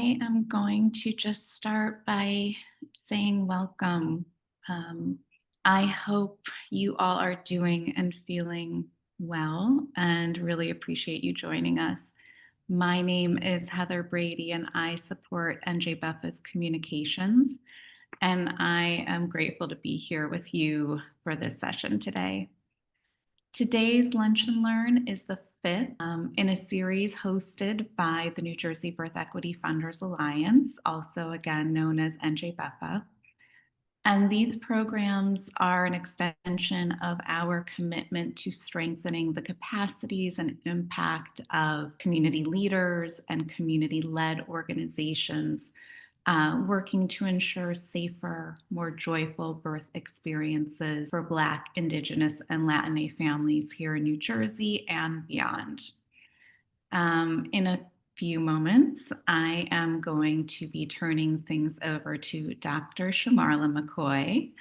I am going to just start by saying welcome. Um, I hope you all are doing and feeling well and really appreciate you joining us. My name is Heather Brady, and I support NJ Buffa's communications. And I am grateful to be here with you for this session today. Today's Lunch and Learn is the fifth in a series hosted by the New Jersey Birth Equity Funders Alliance, also again known as NJBEFA. And these programs are an extension of our commitment to strengthening the capacities and impact of community leaders and community-led organizations working to ensure safer, more joyful birth experiences for Black, Indigenous, and Latine families here in New Jersey and beyond. In a few moments, I am going to be turning things over to Dr. Shamarla McCoy.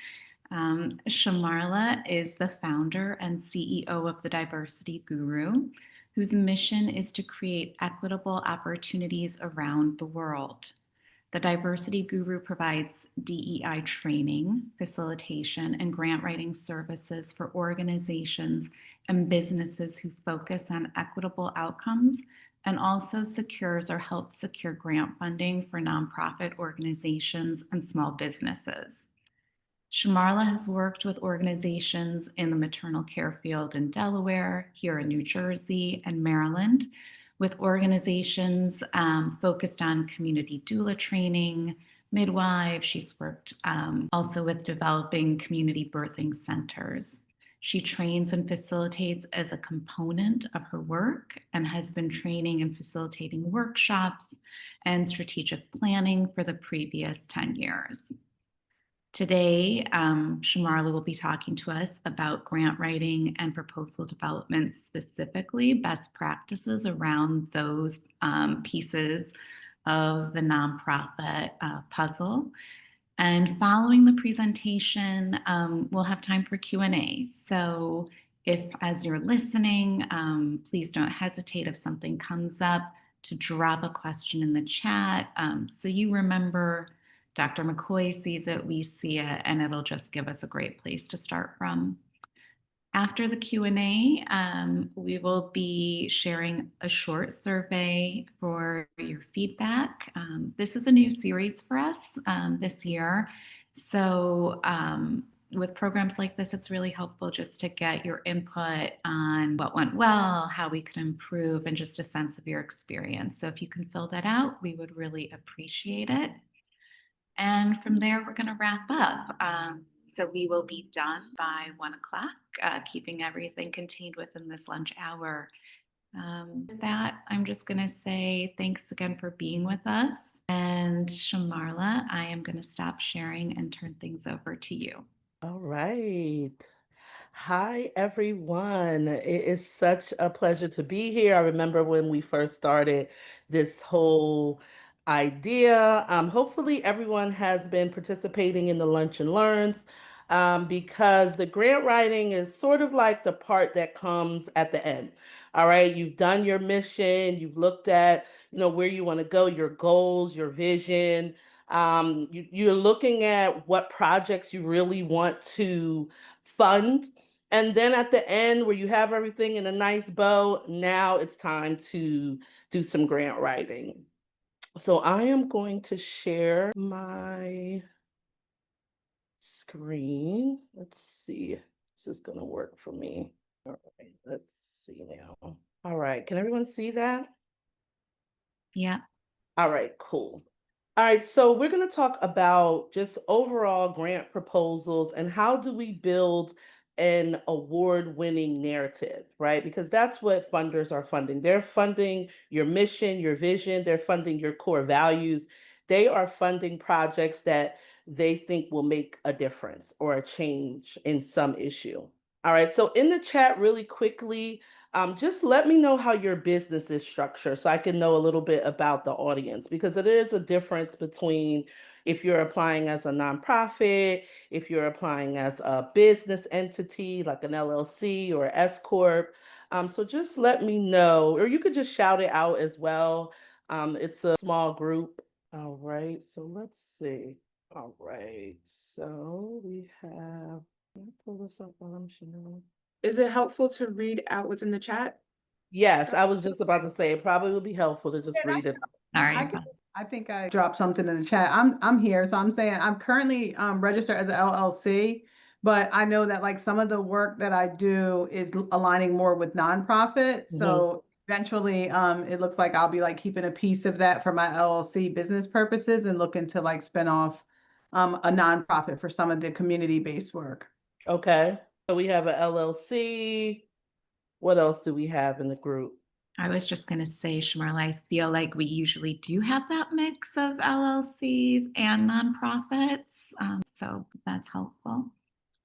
Shamarla is the founder and CEO of the Diversity Guru, whose mission is to create equitable opportunities around the world. The Diversity Guru provides DEI training, facilitation, and grant writing services for organizations and businesses who focus on equitable outcomes, and also secures or helps secure grant funding for nonprofit organizations and small businesses. Shamarla has worked with organizations in the maternal care field in Delaware, here in New Jersey, and Maryland, with organizations focused on community doula training, midwives. She's worked also with developing community birthing centers. She trains and facilitates as a component of her work and has been training and facilitating workshops and strategic planning for the previous 10 years. Today, Shamarla will be talking to us about grant writing and proposal development, specifically best practices around those pieces of the nonprofit puzzle. And following the presentation, we'll have time for Q&A. So if, as you're listening, please don't hesitate if something comes up to drop a question in the chat. So you remember Dr. McCoy sees it, we see it, and it'll just give us a great place to start from. After the Q&A, we will be sharing a short survey for your feedback. This is a new series for us this year. So with programs like this, it's really helpful just to get your input on what went well, how we could improve, and just a sense of your experience. So if you can fill that out, we would really appreciate it. And from there, we're going to wrap up. So we will be done by 1 o'clock, keeping everything contained within this lunch hour. With that, I'm just going to say thanks again for being with us. And Shamarla, I am going to stop sharing and turn things over to you. All right. Hi, everyone. It is such a pleasure to be here. I remember when we first started this whole idea. Hopefully, everyone has been participating in the Lunch and Learns because the grant writing is sort of like the part that comes at the end. All right, you've done your mission, you've looked at, where you want to go, your goals, your vision. You're looking at what projects you really want to fund. And then at the end, where you have everything in a nice bow, now it's time to do some grant writing. So I am going to share my screen. Let's see if this is going to work for me. All right, let's see now. All right, can everyone see that? Yeah. All right, cool. All right, so we're going to talk about just overall grant proposals and how do we build an award-winning narrative, right? Because that's what funders are funding. They're funding your mission, your vision, they're funding your core values. They are funding projects that they think will make a difference or a change in some issue. All right, so in the chat really quickly, just let me know how your business is structured so I can know a little bit about the audience, because there is a difference between if you're applying as a nonprofit, if you're applying as a business entity like an LLC or S Corp. So just let me know, or you could just shout it out as well. It's a small group. All right, so let's see. All right, so we have, let me pull this up while I'm sharing. Is it helpful to read out what's in the chat? Yes, I was just about to say it probably would be helpful to just And read it. All I right. can, I think I dropped something in the chat. I'm here, so I'm saying I'm currently registered as an LLC, but I know that like some of the work that I do is aligning more with nonprofit. Mhm. So eventually, it looks like I'll be like keeping a piece of that for my LLC business purposes and looking to like spin off a nonprofit for some of the community-based work. Okay, so we have a LLC. What else do we have in the group? I was just going to say, Shmarla, I feel like we usually do have that mix of LLCs and nonprofits. So that's helpful.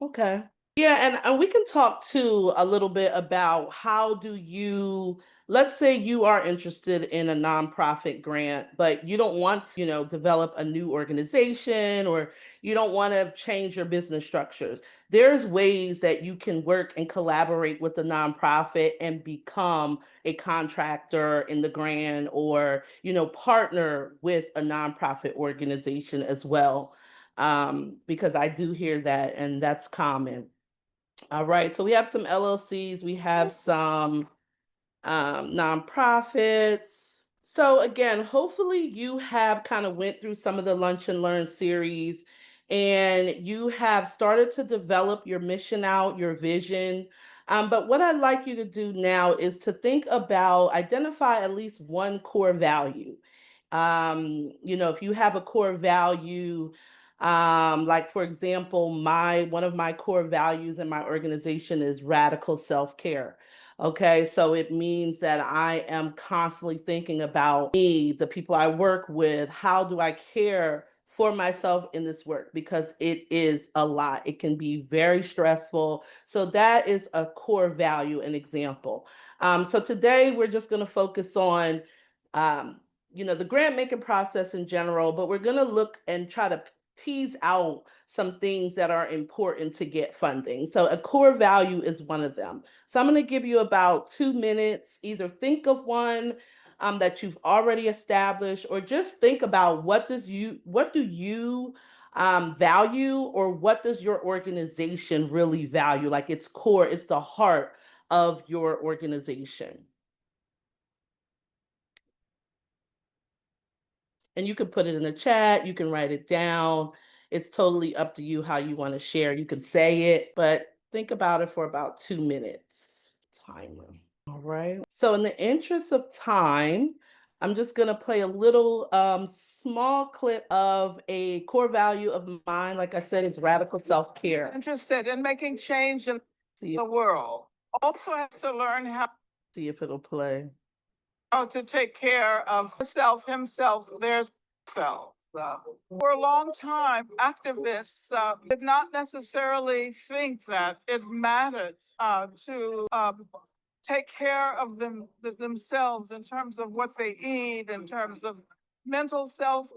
Okay. Yeah, and we can talk too a little bit about how do you, let's say you are interested in a nonprofit grant, but you don't want to, develop a new organization or you don't want to change your business structures. There's ways that you can work and collaborate with the nonprofit and become a contractor in the grant or, partner with a nonprofit organization as well, because I do hear that, and that's common. All right, so we have some LLCs, we have some nonprofits. So again, hopefully you have kind of went through some of the Lunch and Learn series, and you have started to develop your mission out, your vision. But what I'd like you to do now is to think about, identify at least one core value. If you have a core value, like for example, my one of my core values in my organization is radical self-care. Okay, so it means that I am constantly thinking about me, the people I work with, how do I care for myself in this work, because it is a lot. It can be very stressful. So that is a core value, an example. So today we're just going to focus on um, the grant making process in general, but we're going to look and try to tease out some things that are important to get funding. So a core value is one of them. So I'm going to give you about 2 minutes. Either think of one that you've already established, or just think about what do you value, or what does your organization really value? Like its core, it's the heart of your organization. And you can put it in the chat, you can write it down. It's totally up to you how you want to share. You can say it, but think about it for about 2 minutes. Timer. All right. So in the interest of time, I'm just going to play a little small clip of a core value of mine. Like I said, it's radical self-care. Interested in making change in See, the world. Also has to learn see if it'll play. how to take care of herself, himself, their self. For a long time, activists did not necessarily think that it mattered to take care of themselves in terms of what they eat, in terms of mental self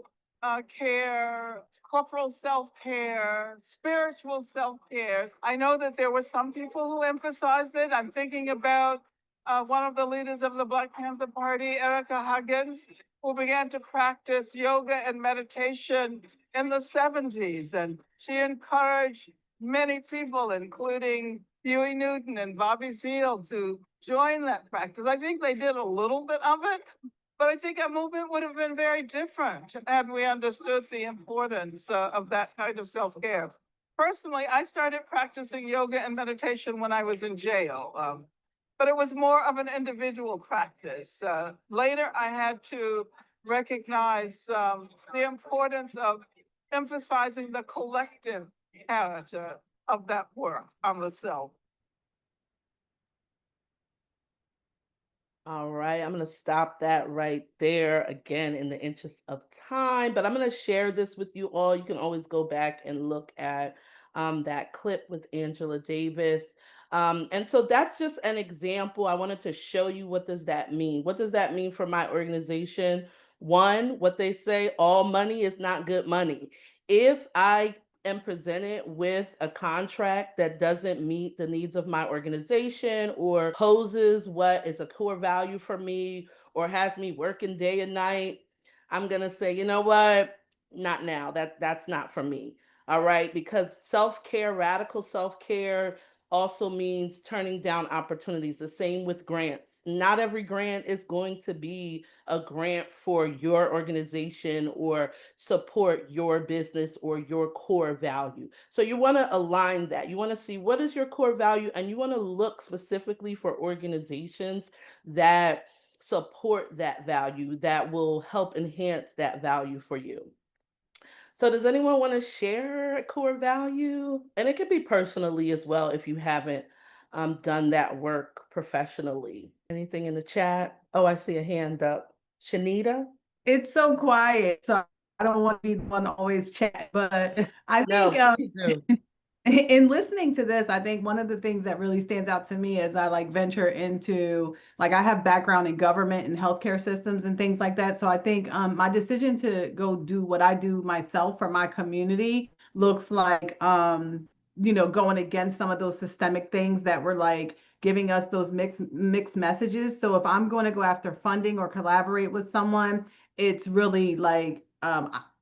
care, corporal self care, spiritual self care. I know that there were some people who emphasized it. I'm thinking about one of the leaders of the Black Panther Party, Erica Huggins, who began to practice yoga and meditation in the 70s. And she encouraged many people, including Huey Newton and Bobby Seale, to join that practice. I think they did a little bit of it, but I think our movement would have been very different had we understood the importance of that kind of self-care. Personally, I started practicing yoga and meditation when I was in jail, but it was more of an individual practice. Later, I had to recognize the importance of emphasizing the collective character of that work on the self. All right, I'm going to stop that right there again in the interest of time, but I'm going to share this with you all. You can always go back and look at that clip with Angela Davis. And so that's just an example. I wanted to show you, what does that mean? What does that mean for my organization? One, what they say, all money is not good money. If I am presented with a contract that doesn't meet the needs of my organization, or poses what is a core value for me, or has me working day and night, I'm going to say, you know what? Not now. That's not for me. All right? Because self-care, radical self-care also means turning down opportunities. The same with grants. Not every grant is going to be a grant for your organization or support your business or your core value. So you want to align that. You want to see what is your core value, and you want to look specifically for organizations that support that value, that will help enhance that value for you. So does anyone want to share a core value? And it could be personally as well if you haven't done that work professionally. Anything in the chat? Oh, I see a hand up. Shanita? It's so quiet, so I don't want to be the one to always chat, but I No, think please do. in listening to this, I think one of the things that really stands out to me as I like venture into, like, I have background in government and healthcare systems and things like that. So I think my decision to go do what I do myself for my community looks like, going against some of those systemic things that were like giving us those mixed messages. So if I'm going to go after funding or collaborate with someone, it's really like,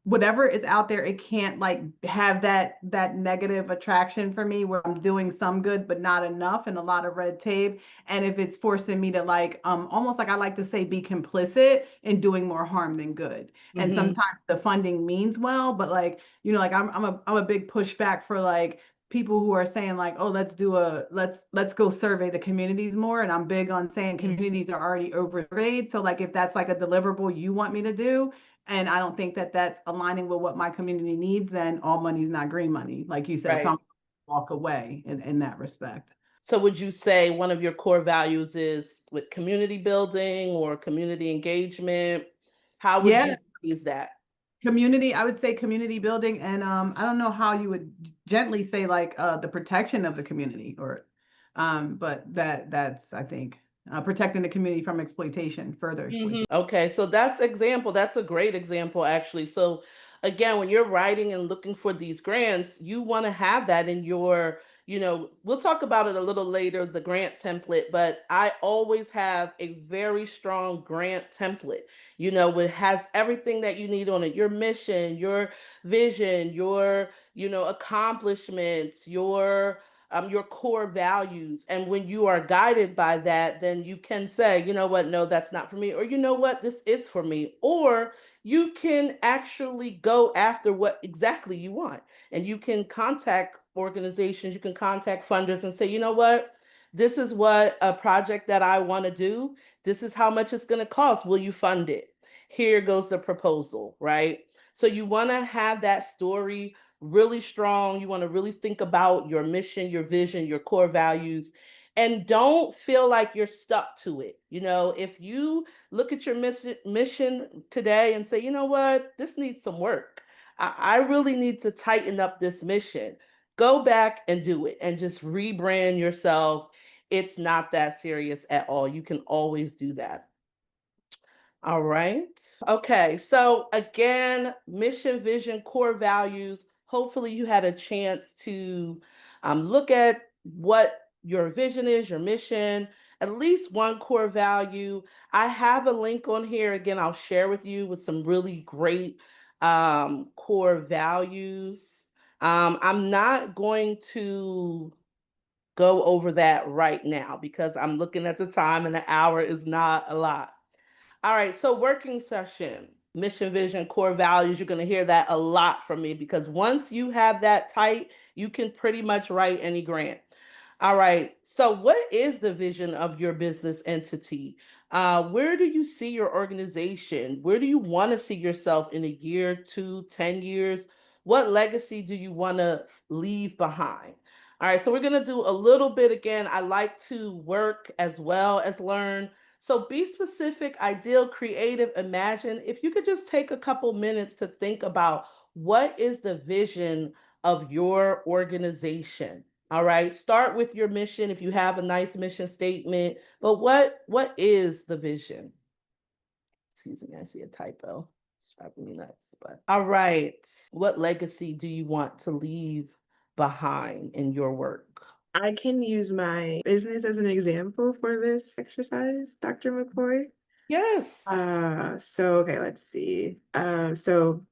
whatever is out there, it can't like have that negative attraction for me where I'm doing some good but not enough and a lot of red tape. And if it's forcing me to like almost like I like to say be complicit in doing more harm than good. And Mhm. sometimes the funding means well, but like, like I'm a big pushback for like people who are saying like, oh, let's go survey the communities more. And I'm big on saying communities are already oversurveyed. So like if that's like a deliverable you want me to do, and I don't think that that's aligning with what my community needs, then all money's not green money, like you said. So Right. I'm walk away in that respect. So would you say one of your core values is with community building or community engagement? How would Yeah, you use that? community, I would say community building, and I don't know how you would gently say like the protection of the community, or but that's I think protecting the community from exploitation, further exploitation. Okay, so that's a great example actually. So again, when you're writing and looking for these grants, you want to have that in your, we'll talk about it a little later, the grant template, but I always have a very strong grant template. It has everything that you need on it, your mission, your vision, your, accomplishments, your core values. And when you are guided by that, then you can say, you know what, no, that's not for me, or you know what, this is for me. Or you can actually go after what exactly you want. And you can contact organizations, you can contact funders and say, you know what, this is what a project that I want to do. This is how much it's going to cost. Will you fund it? Here goes the proposal, right? So you want to have that story really strong. You want to really think about your mission, your vision, your core values, and don't feel like you're stuck to it. If you look at your mission today and say, you know what, this needs some work. I really need to tighten up this mission. Go back and do it and just rebrand yourself. It's not that serious at all. You can always do that. All right. Okay. So again, mission, vision, core values. Hopefully, you had a chance to look at what your vision is, your mission, at least one core value. I have a link on here. Again, I'll share with you with some really great core values. I'm not going to go over that right now because I'm looking at the time and the hour is not a lot. All right, so working session, mission, vision, core values. You're going to hear that a lot from me because once you have that tight, you can pretty much write any grant. All right, so what is the vision of your business entity? Where do you see your organization? Where do you want to see yourself in a year, 2, 10 years? What legacy do you want to leave behind? All right, so we're going to do a little bit again. I like to work as well as learn. So be specific, ideal, creative, imagine. If you could just take a couple minutes to think about what is the vision of your organization. All right. Start with your mission if you have a nice mission statement. But what is the vision? Excuse me, I see a typo. It's driving me nuts. But all right. What legacy do you want to leave behind in your work? I can use my business as an example for this exercise, Dr. McCoy. Yes. Okay, let's see. So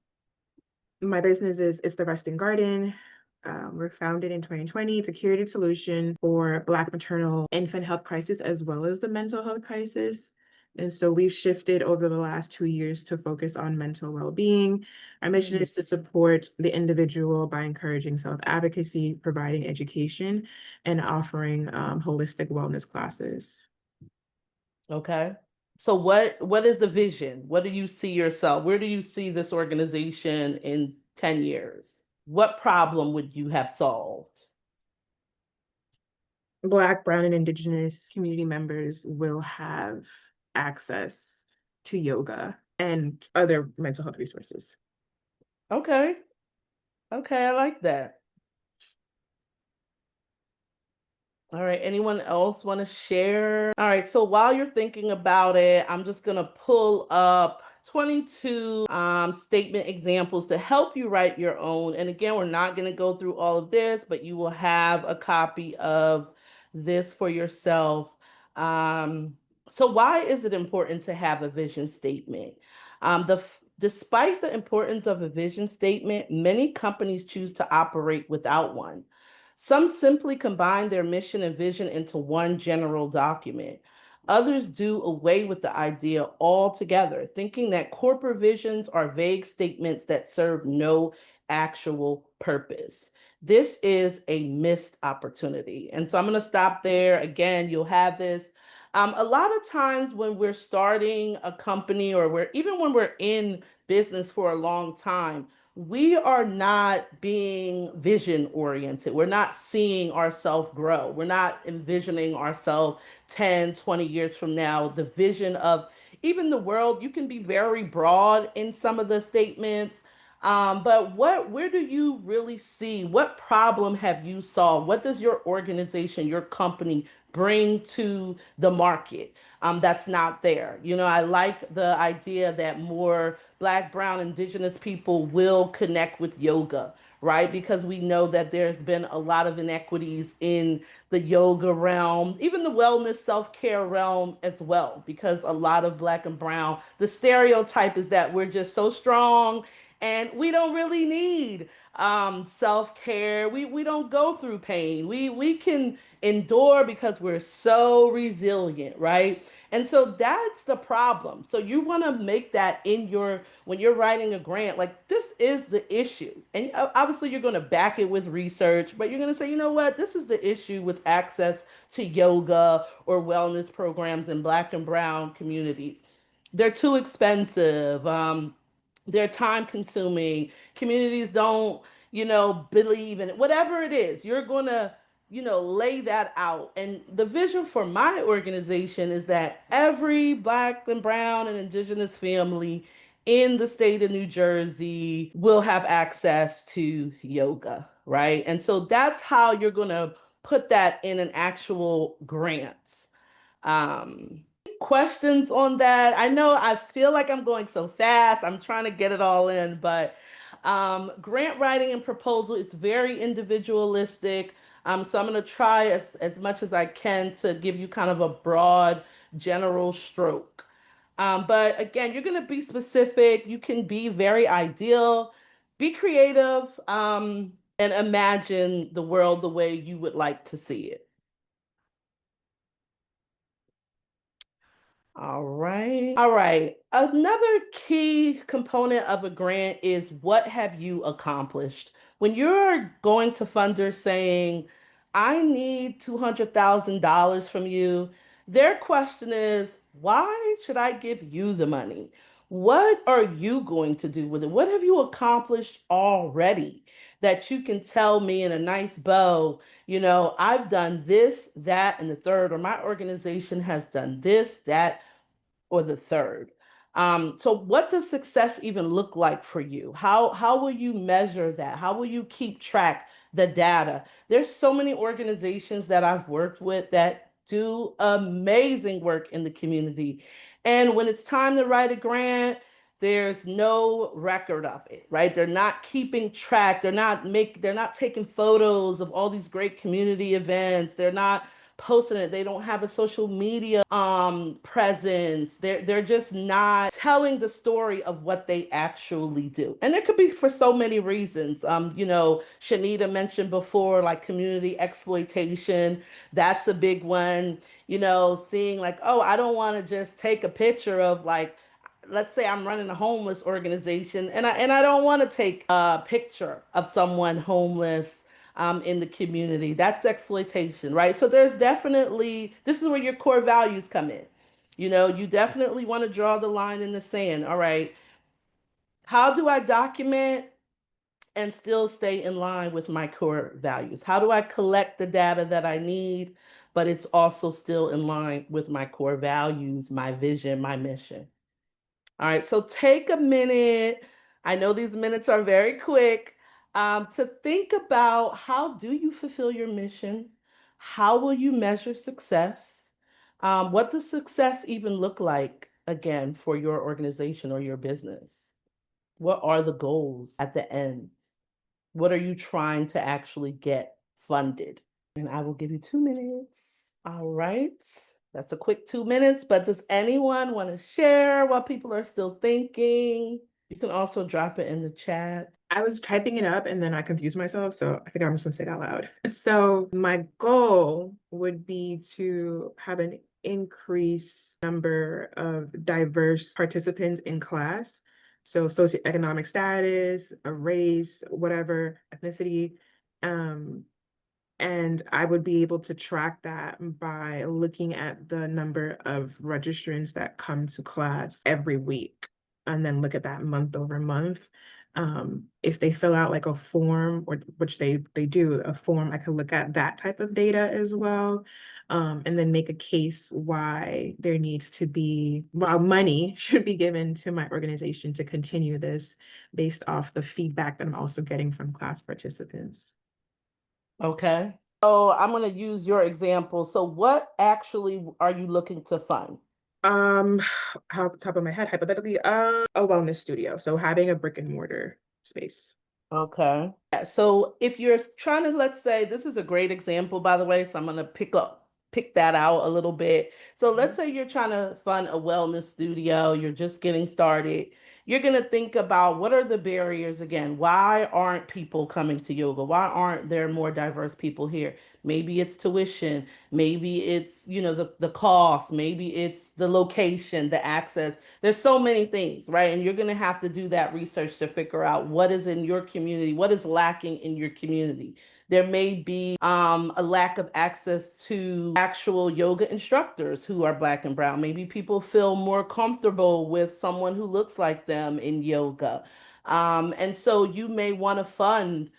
my business is the Resting Garden. We're founded in 2020. It's a curated solution for Black maternal infant health crisis as well as the mental health crisis. And so we've shifted over the last 2 years to focus on mental well-being. Our mission is to support the individual by encouraging self-advocacy, providing education, and offering holistic wellness classes. Okay. So what is the vision? What do you see yourself? Where do you see this organization in 10 years? What problem would you have solved? Black, Brown, and Indigenous community members will have access to yoga and other mental health resources. Okay. Okay, I like that. All right, anyone else want to share? All right, so while you're thinking about it, I'm just going to pull up 22 statement examples to help you write your own. And again, we're not going to go through all of this, but you will have a copy of this for yourself. So why is it important to have a vision statement? Despite the importance of a vision statement, many companies choose to operate without one. Some simply combine their mission and vision into one general document. Others do away with the idea altogether, thinking that corporate visions are vague statements that serve no actual purpose. This is a missed opportunity. And so I'm going to stop there. Again, you'll have this. A lot of times when we're starting a company or even when we're in business for a long time, we are not being vision oriented. We're not seeing ourselves grow. We're not envisioning ourselves 10, 20 years from now. The vision of even the world, you can be very broad in some of the statements. But where do you really see? What problem have you solved? What does your organization, your company bring to the market that's not there? You know, I like the idea that more Black, Brown, Indigenous people will connect with yoga, right? Because we know that there's been a lot of inequities in the yoga realm, even the wellness self-care realm as well, because a lot of Black and Brown, the stereotype is that we're just so strong and we don't really need self-care. We don't go through pain. We can endure because we're so resilient, right? And so that's the problem. So you want to make that in your, when you're writing a grant, like this is the issue. And obviously you're going to back it with research, but you're going to say, you know what, this is the issue with access to yoga or wellness programs in Black and Brown communities. They're too expensive. They're time consuming. Communities don't, believe in it. Whatever it is, you're going to, lay that out. And the vision for my organization is that every Black and Brown and Indigenous family in the state of New Jersey will have access to yoga, right? And so that's how you're going to put that in an actual grant. Um, Questions on that? I know I feel like I'm going so fast. I'm trying to get it all in, but grant writing and proposal, it's very individualistic. So I'm going to try as much as I can to give you kind of a broad general stroke. But again, you're going to be specific. You can be very ideal, be creative, and imagine the world the way you would like to see it. All right. All right. Another key component of a grant is what have you accomplished? When you're going to funders saying, I need $200,000 from you, their question is, why should I give you the money? What are you going to do with it? What have you accomplished already that you can tell me in a nice bow? I've done this, that, and the third, or my organization has done this, that, or the third. So what does success even look like for you? How will you measure that? How will you keep track the data? There's so many organizations that I've worked with that do amazing work in the community. And when it's time to write a grant, there's no record of it, right? They're not keeping track. They're not taking photos of all these great community events. They're not posting it. They don't have a social media presence. They're just not telling the story of what they actually do. And it could be for so many reasons. Shanita mentioned before, like community exploitation. That's a big one. Seeing like, oh, I don't want to just take a picture of like, let's say I'm running a homeless organization and I don't want to take a picture of someone homeless in the community. That's exploitation, right? So there's definitely, this is where your core values come in. You definitely want to draw the line in the sand. All right. How do I document and still stay in line with my core values? How do I collect the data that I need, but it's also still in line with my core values, my vision, my mission? All right, so take a minute. I know these minutes are very quick, to think about, how do you fulfill your mission? How will you measure success? What does success even look like, again, for your organization or your business? What are the goals at the end? What are you trying to actually get funded? And I will give you 2 minutes. All right. That's a quick 2 minutes, but does anyone want to share what people are still thinking? You can also drop it in the chat. I was typing it up and then I confused myself, so I think I'm just gonna say it out loud. So my goal would be to have an increased number of diverse participants in class. So socioeconomic status, a race, whatever, ethnicity. And I would be able to track that by looking at the number of registrants that come to class every week, and then look at that month over month. If they fill out like a form, or which they do a form, I could look at that type of data as well. And then make a case why there needs to be, while money should be given to my organization to continue this, based off the feedback that I'm also getting from class participants. Okay. So I'm going to use your example. So what actually are you looking to fund? Off the top of my head, hypothetically, a wellness studio. So having a brick and mortar space. Okay. Yeah, so if you're trying to, let's say, this is a great example, by the way, so I'm going to pick that out a little bit. So let's say you're trying to fund a wellness studio, you're just getting started. You're going to think about, what are the barriers again? Why aren't people coming to yoga? Why aren't there more diverse people here? Maybe it's tuition, maybe it's, the cost, maybe it's the location, the access. There's so many things, right? And you're going to have to do that research to figure out what is in your community, what is lacking in your community. There may be a lack of access to actual yoga instructors who are Black and brown. Maybe people feel more comfortable with someone who looks like them in yoga. And so you may want to fund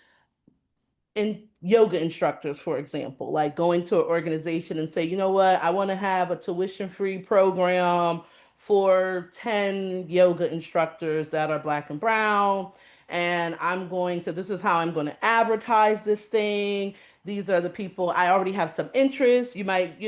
in yoga instructors, for example, like going to an organization and say, you know what, I want to have a tuition-free program for 10 yoga instructors that are Black and brown. And this is how I'm going to advertise this thing. These are the people, I already have some interest. You might,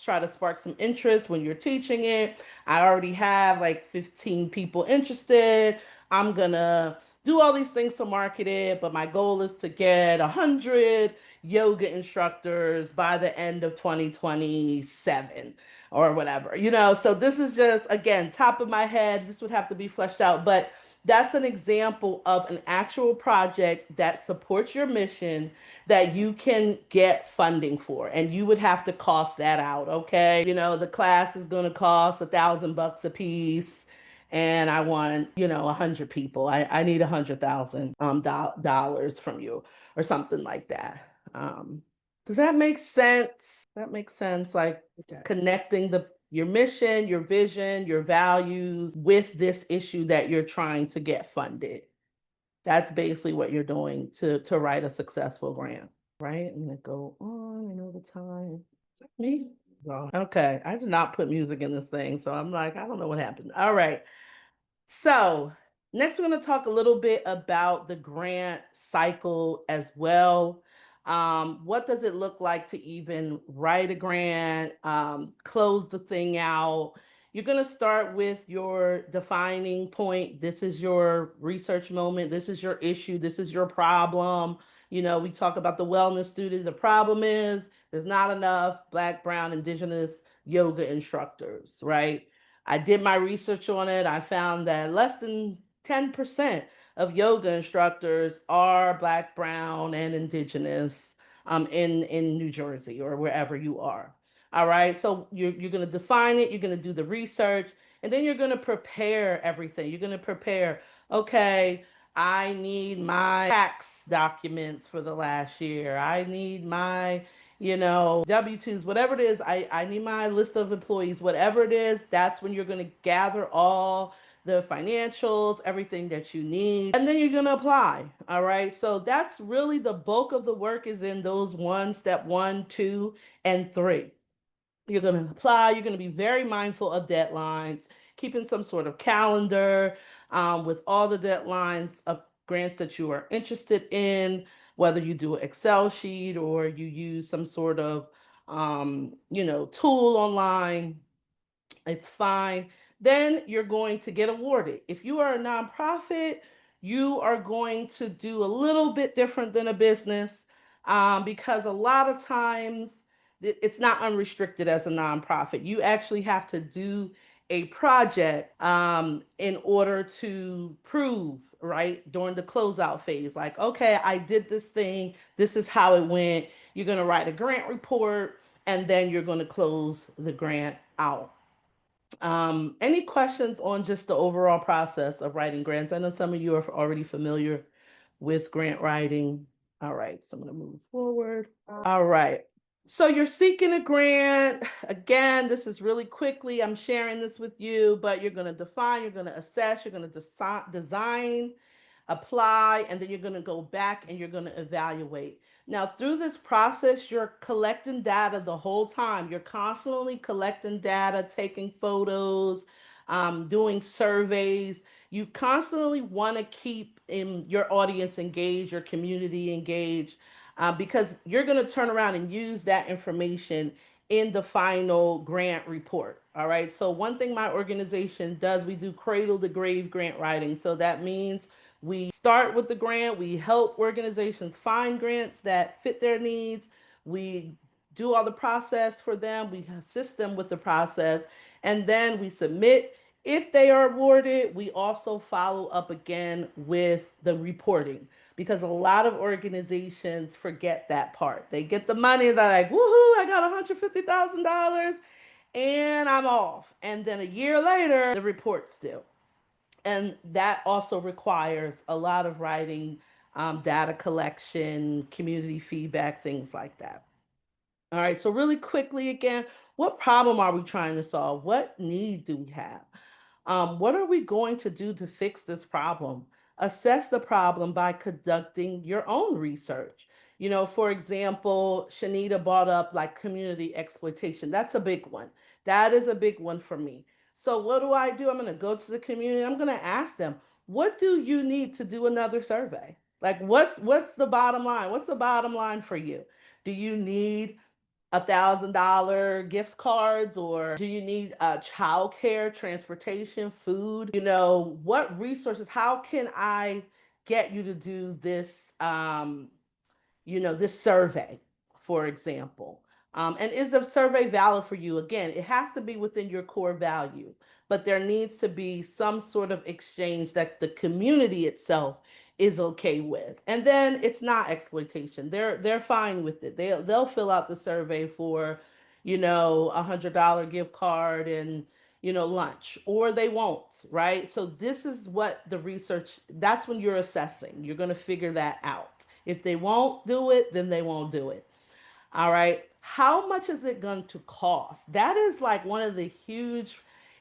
try to spark some interest when you're teaching it. I already have like 15 people interested. I'm going to do all these things to market it, but my goal is to get 100 yoga instructors by the end of 2027 or whatever. So this is just, again, top of my head. This would have to be fleshed out, but that's an example of an actual project that supports your mission that you can get funding for, and you would have to cost that out. Okay, the class is going to cost $1,000 a piece, and I want, 100 people. I need $100,000 from you, or something like that. Does that make sense? That makes sense. Like connecting your mission, your vision, your values with this issue that you're trying to get funded. That's basically what you're doing to write a successful grant, right? I'm gonna go on. I know the time. Is that me? Okay, I did not put music in this thing, so I'm like, I don't know what happened. All right. So next, we're going to talk a little bit about the grant cycle as well. What does it look like to even write a grant, close the thing out? you're going to start with your defining point. This is your research moment. This is your issue. This is your problem. We talk about the wellness student. The problem is there's not enough Black, Brown, Indigenous yoga instructors, right? I did my research on it. I found that less than 10% of yoga instructors are Black, Brown, and Indigenous in New Jersey or wherever you are. All right, so you're going to define it, you're going to do the research, and then you're going to prepare everything. You're going to prepare, okay, I need my tax documents for the last year. I need my, W-2s, whatever it is. I need my list of employees, whatever it is. That's when you're going to gather all the financials, everything that you need, and then you're going to apply. All right, so that's really the bulk of the work is in those step 1, 2, and 3. You're going to apply. You're going to be very mindful of deadlines, keeping some sort of calendar with all the deadlines of grants that you are interested in, whether you do an Excel sheet or you use some sort of, tool online. It's fine. Then you're going to get awarded. If you are a nonprofit, you are going to do a little bit different than a business because a lot of times it's not unrestricted as a nonprofit. You actually have to do a project in order to prove, right, during the closeout phase, like, okay, I did this thing. This is how it went. You're going to write a grant report, and then you're going to close the grant out. Any questions on just the overall process of writing grants? I know some of you are already familiar with grant writing. All right, so I'm going to move forward. All right. So you're seeking a grant. Again, this is really quickly. I'm sharing this with you, but you're going to define, you're going to assess, you're going to design, apply, and then you're going to go back and you're going to evaluate. Now, through this process, you're collecting data the whole time. You're constantly collecting data, taking photos, doing surveys. You constantly want to keep your audience engaged, your community engaged, because you're going to turn around and use that information in the final grant report. All right. So one thing my organization does, we do cradle to grave grant writing. So that means we start with the grant. We help organizations find grants that fit their needs. We do all the process for them. We assist them with the process. And then we submit. If they are awarded, we also follow up again with the reporting because a lot of organizations forget that part. They get the money, they're like, woohoo, I got $150,000 and I'm off. And then a year later, the report's due. And that also requires a lot of writing, data collection, community feedback, things like that. All right, so really quickly again, what problem are we trying to solve? What need do we have? What are we going to do to fix this problem? Assess the problem by conducting your own research. For example, Shanita brought up like community exploitation. That's a big one. That is a big one for me. So what do? I'm going to go to the community. I'm going to ask them, what do you need to do another survey? Like what's the bottom line? What's the bottom line for you? Do you need $1,000 gift cards, or do you need childcare, transportation, food? What resources? How can I get you to do this? This survey, for example. And is the survey valid for you? Again, it has to be within your core value, but there needs to be some sort of exchange that the community itself is okay with. And then it's not exploitation. They're fine with it. They'll fill out the survey for, $100 gift card and lunch, or they won't, right? So this is what the research, that's when you're assessing. You're going to figure that out. If they won't do it, then they won't do it. All right. How much is it going to cost? That is like one of the huge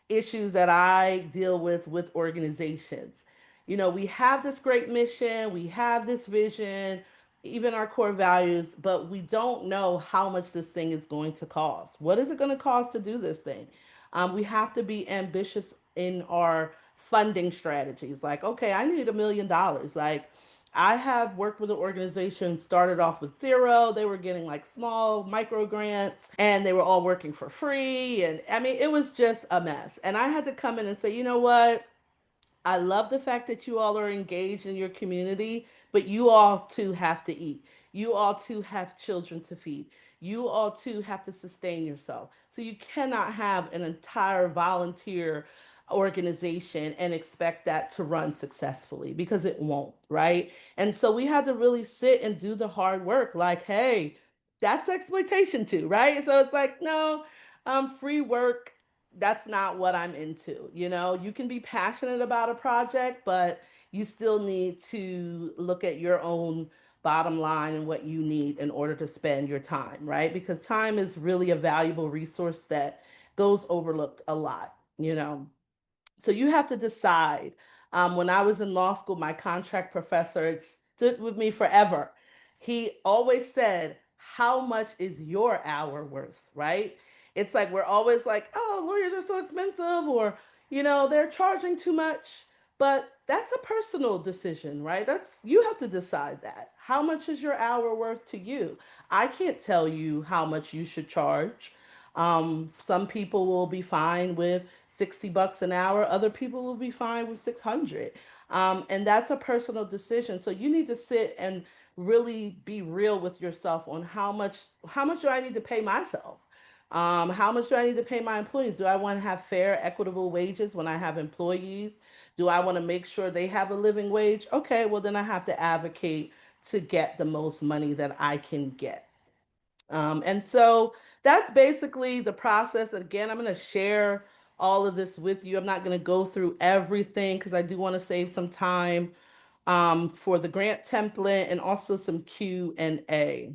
issues that I deal with organizations. We have this great mission, we have this vision, even our core values, but we don't know how much this thing is going to cost. What is it going to cost to do this thing? We have to be ambitious in our funding strategies. Like, okay, I need $1 million. Like, I have worked with an organization, started off with zero. They were getting like small micro grants and they were all working for free. And I mean, it was just a mess. And I had to come in and say, you know what? I love the fact that you all are engaged in your community, but you all too have to eat. You all too have children to feed. You all too have to sustain yourself. So you cannot have an entire volunteer organization and expect that to run successfully because it won't, right? And so we had to really sit and do the hard work like, hey, that's exploitation too, right? So it's like, no, free work, that's not what I'm into. You know, you can be passionate about a project, but you still need to look at your own bottom line and what you need in order to spend your time, right? Because time is really a valuable resource that goes overlooked a lot, you know. So you have to decide. When I was in law school, my contract professor, it stood with me forever. He always said, how much is your hour worth, right? It's like we're always like, oh, lawyers are so expensive, or, you know, they're charging too much. But that's a personal decision, right? That's, you have to decide that. How much is your hour worth to you? I can't tell you how much you should charge. Some people will be fine with $60 an hour. Other people will be fine with 600. And that's a personal decision. So you need to sit and really be real with yourself on how much do I need to pay myself? How much do I need to pay my employees? Do I want to have fair, equitable wages when I have employees? Do I want to make sure they have a living wage? Okay, well, then I have to advocate to get the most money that I can get. And so that's basically the process. Again, I'm going to share all of this with you. I'm not going to go through everything because I do want to save some time for the grant template and also some Q&A.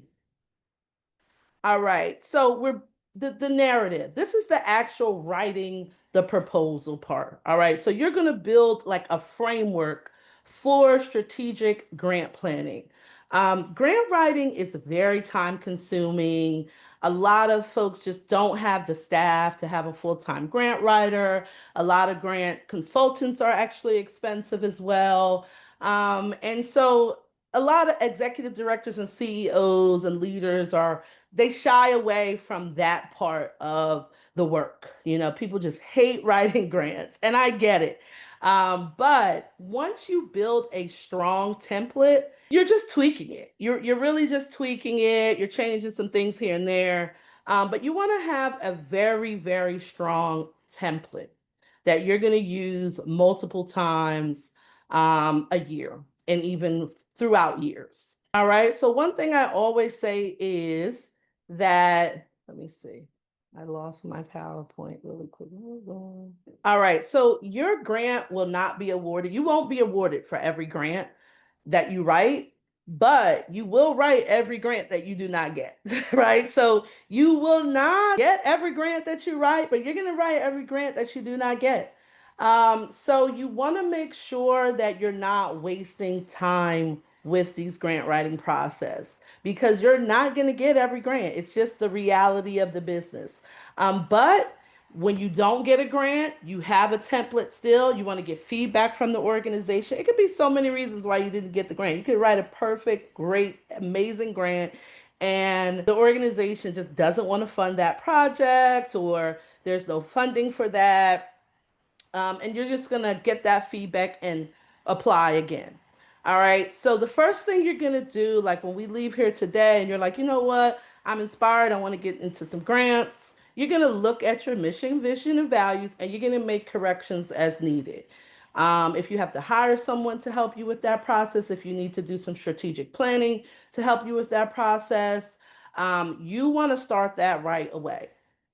All right. So we're the narrative. This is the actual writing the proposal part. All right. So you're going to build like a framework for strategic grant planning. Grant writing is very time consuming. A lot of folks just don't have the staff to have a full-time grant writer. A lot of grant consultants are actually expensive as well. And so a lot of executive directors and CEOs and leaders they shy away from that part of the work. You know, people just hate writing grants, and I get it. But once you build a strong template, you're just tweaking it. You're really just tweaking it. You're changing some things here and there. But you want to have a very, very strong template that you're going to use multiple times a year and even throughout years. All right. So one thing I always say is that, let me see. I lost my PowerPoint really quick. All right. So your grant will not be awarded. You won't be awarded for every grant that you write, but you will write every grant that you do not get, right? So you will not get every grant that you write, but you're going to write every grant that you do not get. So you want to make sure that you're not wasting time with these grant writing process because you're not going to get every grant. It's just the reality of the business. But when you don't get a grant, you have a template still. You want to get feedback from the organization. It could be so many reasons why you didn't get the grant. You could write a perfect, great, amazing grant, and the organization just doesn't want to fund that project, or there's no funding for that. And you're just going to get that feedback and apply again. All right. So the first thing you're going to do, like when we leave here today and you're like, you know what, I'm inspired, I want to get into some grants. You're going to look at your mission, vision, and values, and you're going to make corrections as needed. If you have to hire someone to help you with that process, if you need to do some strategic planning to help you with that process, you want to start that right away.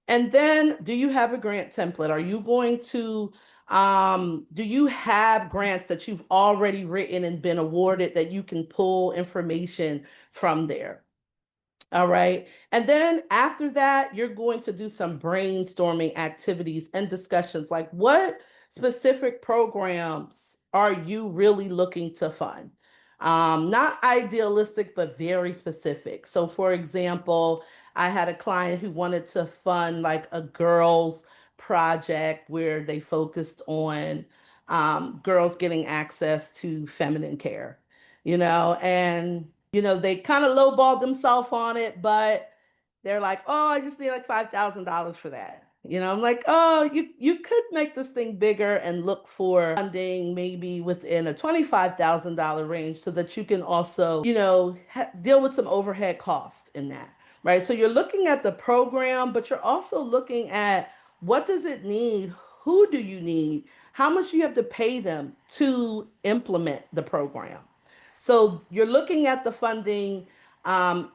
And then, do you have a grant template? Are you going to, do you have grants that you've already written and been awarded that you can pull information from there? All right. And then after that, you're going to do some brainstorming activities and discussions like what specific programs are you really looking to fund? Not idealistic, but very specific. So, for example, I had a client who wanted to fund like a girls project where they focused on girls getting access to feminine care. and they kind of lowballed themselves on it, but they're like, oh, I just need like $5,000 for that. I'm like, oh, you could make this thing bigger and look for funding maybe within a $25,000 range so that you can also, deal with some overhead costs in that, right? So you're looking at the program, but you're also looking at what does it need? Who do you need? How much do you have to pay them to implement the program? So you're looking at the funding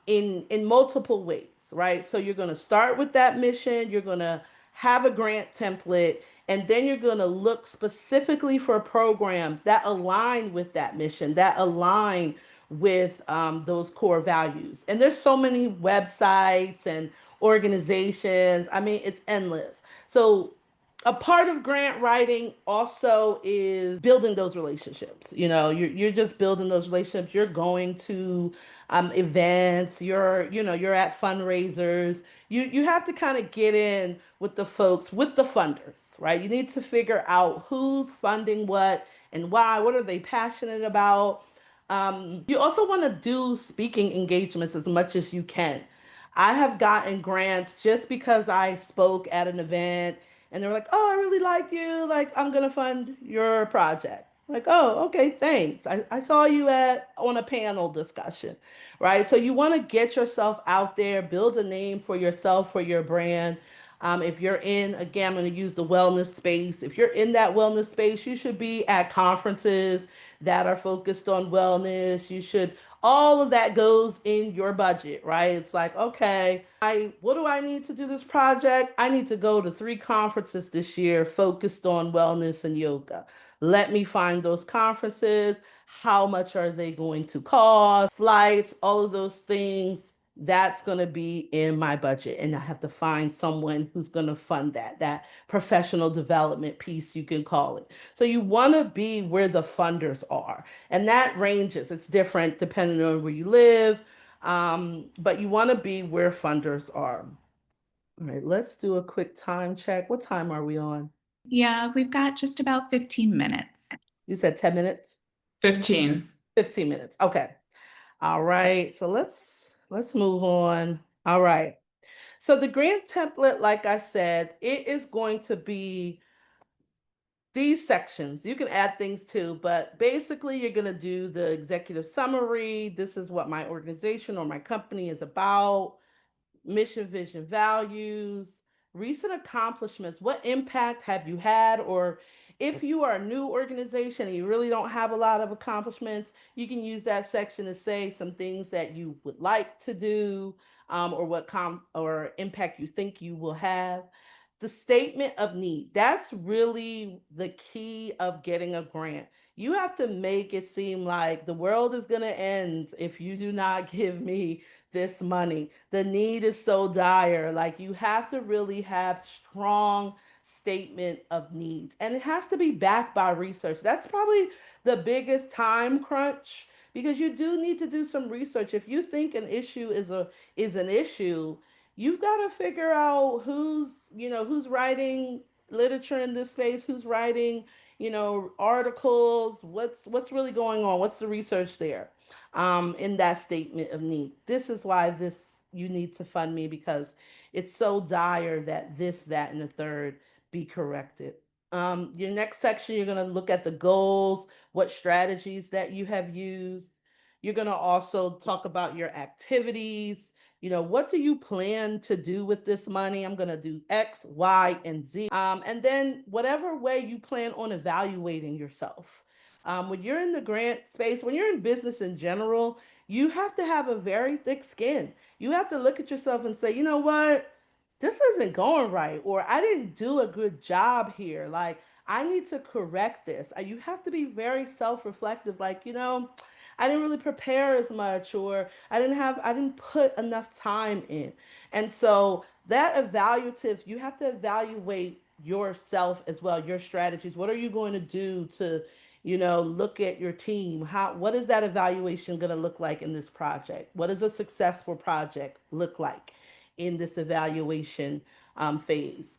in multiple ways, right? So you're going to start with that mission. You're going to have a grant template, and then you're going to look specifically for programs that align with that mission, that align with those core values. And there's so many websites and organizations. I mean, it's endless. So a part of grant writing also is building those relationships. You're just building those relationships. You're going to events. You're at fundraisers. You have to kind of get in with the folks, with the funders, right? You need to figure out who's funding what and why. What are they passionate about? You also want to do speaking engagements as much as you can. I have gotten grants just because I spoke at an event and they're like, oh, I really like you. Like, I'm going to fund your project. Like, oh, okay, thanks. I saw you on a panel discussion, right? So you want to get yourself out there, build a name for yourself, for your brand. If you're in, again, I'm going to use the wellness space. If you're in that wellness space, you should be at conferences that are focused on wellness. All of that goes in your budget, right? It's like, okay, what do I need to do this project? I need to go to 3 conferences this year focused on wellness and yoga. Let me find those conferences. How much are they going to cost? Flights, all of those things. That's going to be in my budget. And I have to find someone who's going to fund that professional development piece, you can call it. So you want to be where the funders are. And that ranges. It's different depending on where you live. But you want to be where funders are. All right, let's do a quick time check. What time are we on? Yeah, we've got just about 15 minutes. You said 10 minutes? 15. 15 minutes. Okay. All right. So let's move on. All right. So the grant template, like I said, it is going to be these sections. You can add things too, but basically you're going to do the executive summary. This is what my organization or my company is about. Mission, vision, values, recent accomplishments. What impact have you had? Or if you are a new organization and you really don't have a lot of accomplishments, you can use that section to say some things that you would like to do, or or impact you think you will have. The statement of need. That's really the key of getting a grant. You have to make it seem like the world is going to end if you do not give me this money. The need is so dire. Like, you have to really have strong statement of needs, and it has to be backed by research. That's probably the biggest time crunch, because you do need to do some research. If you think an issue is an issue, you've got to figure out who's writing literature in this space, who's writing articles, what's really going on, what's the research there, in that statement of need. This is why you need to fund me, because it's so dire that this, that, and the third be corrected. Your next section, you're going to look at the goals, what strategies that you have used. You're going to also talk about your activities. What do you plan to do with this money? I'm going to do X, Y, and Z. And then whatever way you plan on evaluating yourself. When you're in the grant space, when you're in business in general, you have to have a very thick skin. You have to look at yourself and say, you know what? This isn't going right, or I didn't do a good job here. Like, I need to correct this. You have to be very self-reflective. Like, I didn't really prepare as much, or I didn't put enough time in. And so that evaluative, you have to evaluate yourself as well, your strategies. What are you going to do to, look at your team? What is that evaluation going to look like in this project? What does a successful project look like in this evaluation phase?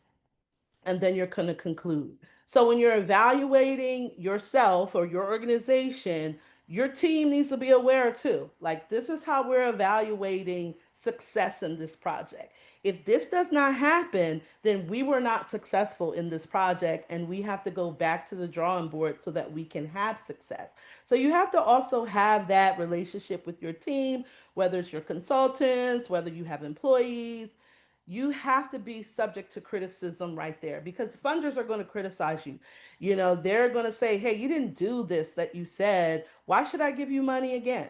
And then you're going to conclude. So when you're evaluating yourself or your organization, your team needs to be aware too. Like, this is how we're evaluating success in this project. If this does not happen, then we were not successful in this project, and we have to go back to the drawing board so that we can have success. So you have to also have that relationship with your team, whether it's your consultants, whether you have employees. You have to be subject to criticism right there, because funders are going to criticize you. They're going to say, hey, you didn't do this that you said. Why should I give you money again?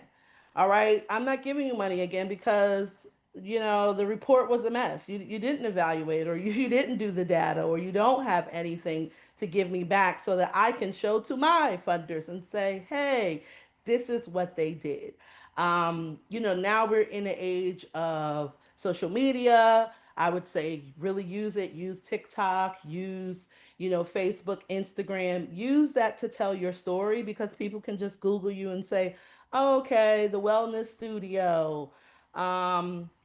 All right, I'm not giving you money again because the report was a mess. You didn't evaluate, or you didn't do the data, or you don't have anything to give me back so that I can show to my funders and say, hey, this is what they did. Now we're in an age of social media. I would say really use it. Use TikTok, use, Facebook, Instagram. Use that to tell your story, because people can just Google you and say, oh, okay, the wellness studio.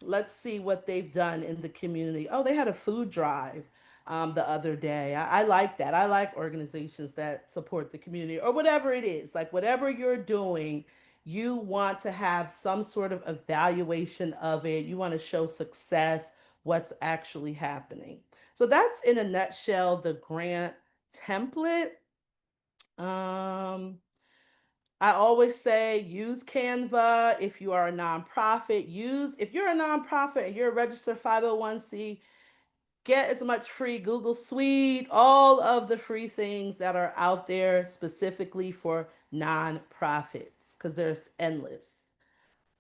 Let's see what they've done in the community. Oh, they had a food drive the other day. I like that. I like organizations that support the community, or whatever it is. Like, whatever you're doing, you want to have some sort of evaluation of it. You want to show success, what's actually happening. So that's in a nutshell the grant template. Um, I always say use Canva if you are a nonprofit. If you're a nonprofit and you're a registered 501c, get as much free Google Suite, all of the free things that are out there specifically for nonprofits, because there's endless.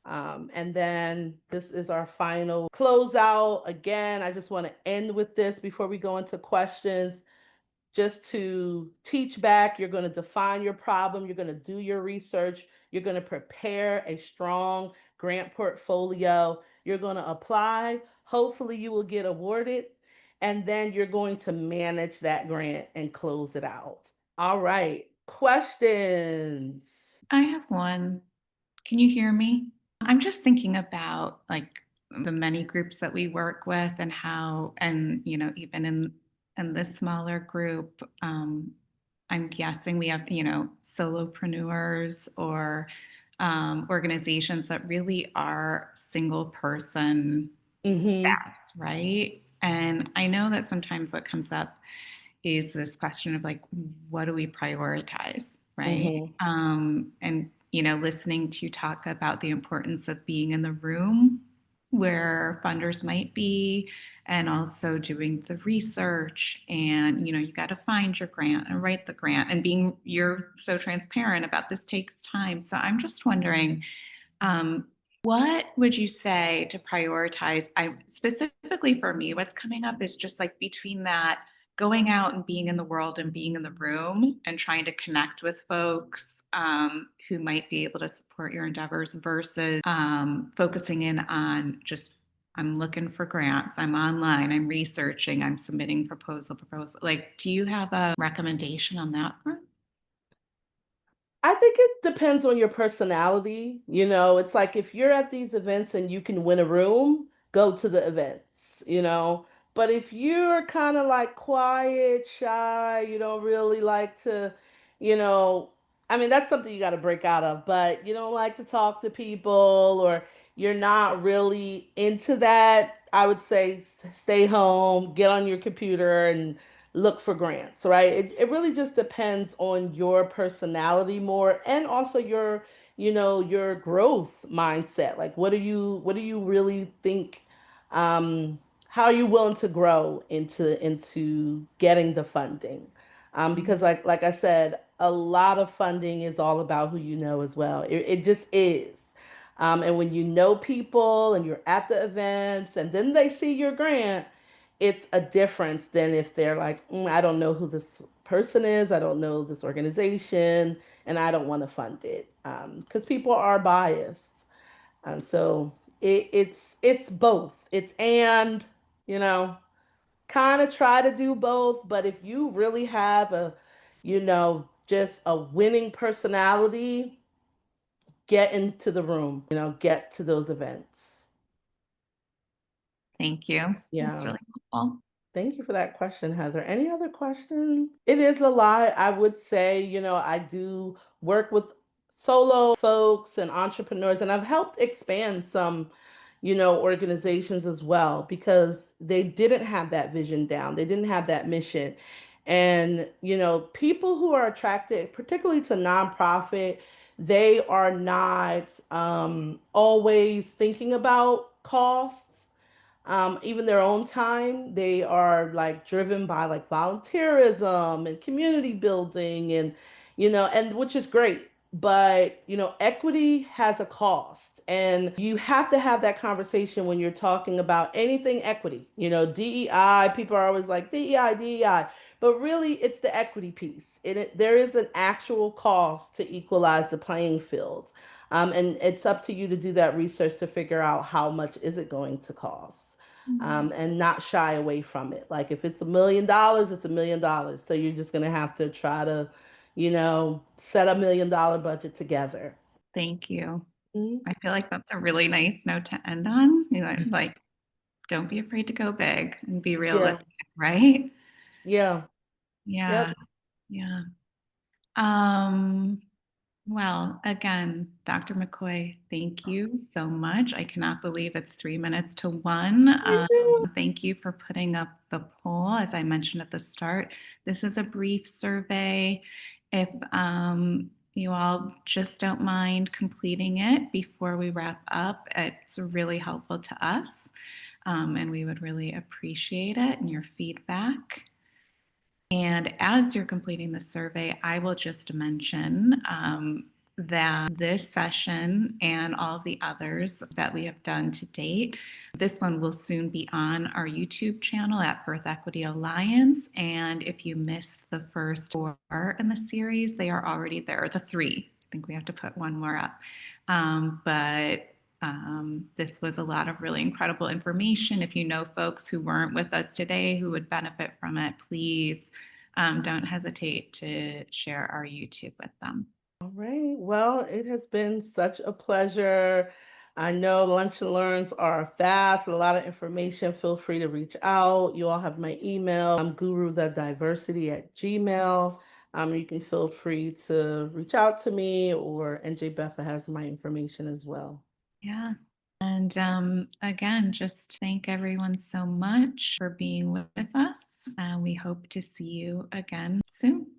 And then this is our final closeout. Again, I just want to end with this before we go into questions. Just to teach back, you're going to define your problem, you're going to do your research, you're going to prepare a strong grant portfolio, you're going to apply, hopefully you will get awarded, and then you're going to manage that grant and close it out. All right, questions? I have one. Can you hear me? I'm just thinking about like the many groups that we work with and how, and even in this smaller group, I'm guessing we have solopreneurs or organizations that really are single person Mm-hmm. staffs, right? And I know that sometimes what comes up is this question of like, what do we prioritize, right? Mm-hmm. And listening to you talk about the importance of being in the room where funders might be, and also doing the research, and you got to find your grant and write the grant, and you're so transparent about this takes time. So I'm just wondering, what would you say to prioritize? I specifically for me, what's coming up is just like between that going out and being in the world and being in the room and trying to connect with folks who might be able to support your endeavors versus focusing in on just I'm looking for grants, I'm online, I'm researching, I'm submitting proposal. Like, do you have a recommendation on that front? I think it depends on your personality. It's like if you're at these events and you can win a room, go to the events. But if you're kind of like quiet, shy, you don't really like to, you know, I mean, that's something you got to break out of, but you don't like to talk to people, or you're not really into that, I would say stay home, get on your computer and look for grants, right? It really just depends on your personality more, and also your growth mindset. Like, what do you really think, um, how are you willing to grow into getting the funding? Because like I said, a lot of funding is all about who you know as well. It just is. And when you know people and you're at the events and then they see your grant, it's a difference than if they're like, I don't know who this person is, I don't know this organization, and I don't want to fund it. Because people are biased. So it's both. It's and you know kind of try to do both. But if you really have just a winning personality, get into the room. Get to those events. Thank you. That's Yeah. really helpful. Thank you for that question, Heather. Any other questions? It is a lot. I would say, I do work with solo folks and entrepreneurs, and I've helped expand some, organizations as well because they didn't have that vision down. They didn't have that mission. And, people who are attracted, particularly to nonprofit, they are not always thinking about costs, even their own time. They are like driven by like volunteerism and community building and, and which is great. But, equity has a cost, and you have to have that conversation when you're talking about anything equity. DEI, people are always like DEI, DEI, but really it's the equity piece. There is an actual cost to equalize the playing field. And it's up to you to do that research to figure out how much is it going to cost, and not shy away from it. Like if it's $1 million, it's $1 million. So you're just gonna have to try to, set $1 million budget together. Thank you. Mhm. I feel like that's a really nice note to end on. Like, don't be afraid to go big and be Yeah, realistic, right? yeah, Yeah, yep. yeah. Um, well, again, Dr. McCoy, thank you so much. I cannot believe it's 3 minutes to one. Thank you for putting up the poll. As I mentioned at the start, this is a brief survey. If you all just don't mind completing it before we wrap up, it's really helpful to us, and we would really appreciate it and your feedback. And as you're completing the survey, I will just mention that this session and all of the others that we have done to date, this one will soon be on our YouTube channel at Birth Equity Alliance. And if you missed the first 4 in the series, they are already there, the 3. I think we have to put one more up. But this was a lot of really incredible information. If you know folks who weren't with us today who would benefit from it, please don't hesitate to share our YouTube with them. All right. Well, it has been such a pleasure. I know lunch and learns are fast, a lot of information. Feel free to reach out. You all have my email. I'm guru.diversity@gmail. You can feel free to reach out to me, or NJ Betha has my information as well. Yeah. And again, just thank everyone so much for being with us. We hope to see you again soon.